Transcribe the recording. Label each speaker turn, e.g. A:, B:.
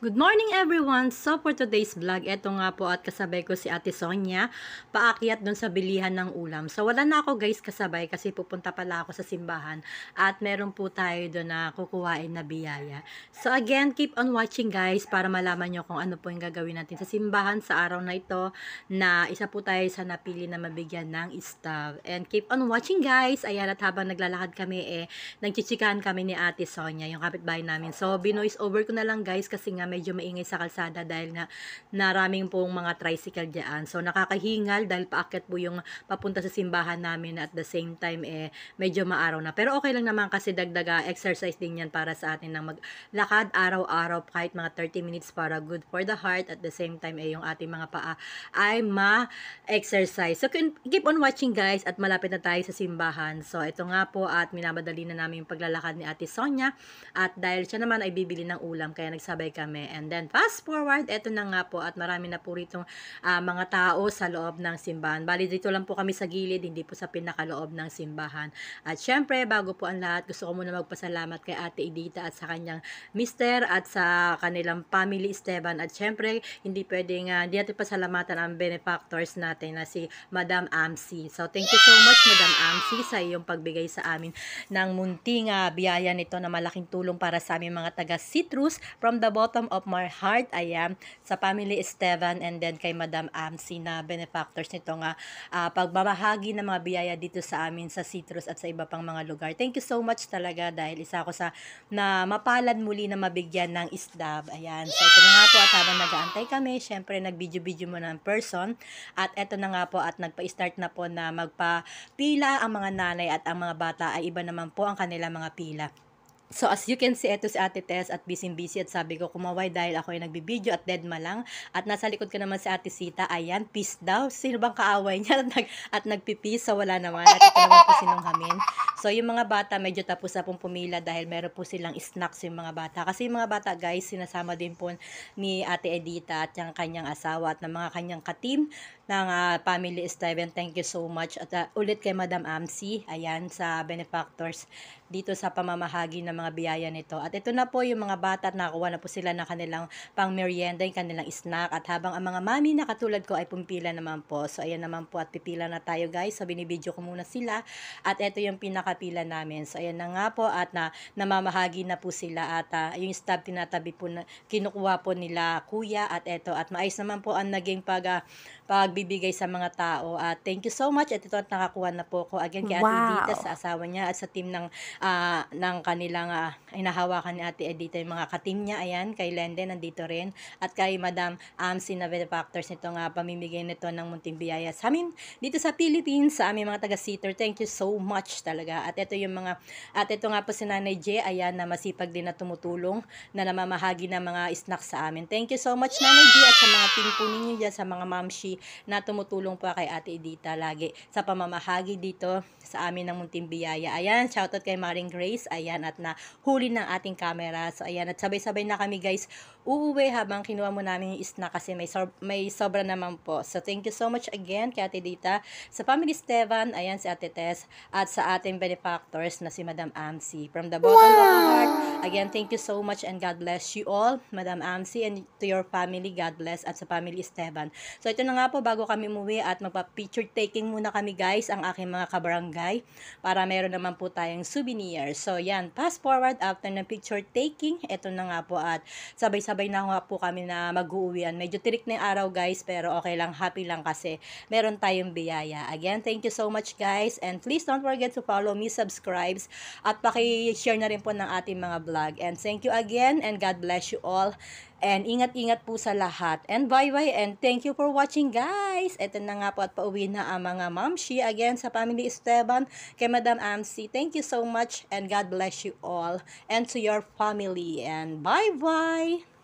A: Good morning everyone! So for today's vlog, eto nga po at kasabay ko si Ate Sonia, paakyat dun sa bilihan ng ulam. So wala na ako guys kasabay kasi pupunta pala ako sa simbahan at meron po tayo dun na kukuhain na biyaya. So again, keep on watching guys para malaman nyo kung ano po yung gagawin natin sa simbahan sa araw na ito na isa po tayo sa napili na mabigyan ng staff. And keep on watching guys! Ayan, at habang naglalakad kami nagchichikahan kami ni Ate Sonia, yung kapitbahay namin. So binoise over ko na lang guys kasi nga medyo maingay sa kalsada dahil nga naraming pong mga tricycle dyan. So nakakahingal dahil paakyat po yung papunta sa simbahan namin at the same time medyo maaraw na. Pero okay lang naman kasi dagdaga exercise din yan para sa atin na maglakad araw-araw kahit mga 30 minutes para good for the heart at the same time yung ating mga paa ay ma-exercise. So keep on watching guys at malapit na tayo sa simbahan. So ito nga po at minamadali na namin yung paglalakad ni Ate Sonia at dahil siya naman ay bibili ng ulam kaya nagsabay kami. And then fast forward, eto na nga po at marami na po ritong mga tao sa loob ng simbahan. Bali dito lang po kami sa gilid, hindi po sa pinakaloob ng simbahan. At syempre, bago po ang lahat, gusto ko muna magpasalamat kay Ate Edita at sa kanyang mister at sa kanilang family Esteban. At syempre, hindi pwedeng hindi natin pasalamatan ang benefactors natin na si Madam Amsi. So thank you so much Madam Amsi sa iyong pagbigay sa amin ng munting biyaya nito na malaking tulong para sa aming mga taga Citrus from the bottom of my heart. Ayan, sa family Esteban and then kay Madam Amsi na benefactors nito nga pagbabahagi ng mga biyaya dito sa amin sa Citrus at sa iba pang mga lugar. Thank you so much talaga dahil isa ako sa na mapalad muli na mabigyan ng isdab. Ayan, so ito na nga po at habang nag-aantay kami, syempre nag-video-video muna ng person at ito na nga po at nagpa-start na po na magpapila ang mga nanay at ang mga bata ay iba naman po ang kanilang mga pila. So as you can see, eto si Ate Tess at busy at sabi ko kumaway dahil ako ay nagbibideo at deadma lang. At nasa likod ko naman si Ate Sita, ayan, peace daw. Sino bang kaaway niya at nagpipis? So wala naman. At ito naman po sinunghamin. So yung mga bata medyo tapos na pong pumila dahil meron po silang snacks yung mga bata. Kasi yung mga bata guys, sinasama din po ni Ate Edita at yung kanyang asawa at ng mga kanyang katim ng family Steven. Thank you so much. At ulit kay Madam Amsi, ayan, sa benefactors dito sa pamamahagi ng mga biyaya nito. At ito na po yung mga bata at nakakuha na po sila ng kanilang pang merienda, yung kanilang snack. At habang ang mga mami na katulad ko ay pumpila naman po. So ayan naman po at pipila na tayo guys. So binibidyo ko muna sila. At ito yung pinakapila namin. So ayan na nga po at namamahagi na po sila. At yung staff tinatabi po na kinukuha po nila kuya. At ito at maayos naman po ang naging pagbibigay sa mga tao. At thank you so much. At ito at nakakuha na po ko again kay Ate Edita sa asawa niya at sa team ng kanilang hinahawakan ni Ate Edita yung mga katim niya. Ayan, kay Lende nandito rin. At kay Madam Amsi na benefactors nito nga pamimigay nito ng munting biyaya sa amin dito sa Philippines, sa aming mga taga-sitter. Thank you so much talaga. At ito yung mga, at ito nga po si Nanay J, ayan, na masipag din na tumutulong na namamahagi ng mga snacks sa amin. Thank you so much Nanay J at sa mga team po ninyo dyan, sa mga mamshi na tumutulong po kay Ate Edita lagi sa pamamahagi dito sa amin ng munting biyaya. Ayan, shoutout kay Maring Grace, ayan, at na huli ng ating camera. So ayan, at sabay-sabay na kami guys uuwi habang kinuha mo namin yung snack kasi may sobra naman po. So thank you so much again kay Ate Dita, sa family Esteban, ayan si Ate Tess at sa ating benefactors na si Madam Amsi. From the bottom of my heart, again, thank you so much and God bless you all, Madam Amsi, and to your family, God bless, at sa family Esteban. So ito na nga po, bago kami umuwi at magpa-picture taking muna kami guys, ang aking mga kabarangay, para meron naman po tayong souvenir. So yan, fast forward after ng picture taking, ito na nga po at sabay-sabay na nga po kami na mag-uuwian. Medyo tirik na yung araw guys, pero okay lang, happy lang kasi meron tayong biyaya. Again, thank you so much guys, and please don't forget to follow me, subscribe, at paki-share na rin po ng ating mga vlog. And thank you again, and God bless you all. And ingat-ingat po sa lahat. And bye-bye, and thank you for watching guys. Ito na nga po at pauwi na ang mga mamshi again sa family Esteban kay Madam Amsi. Thank you so much and God bless you all and to your family. And bye-bye!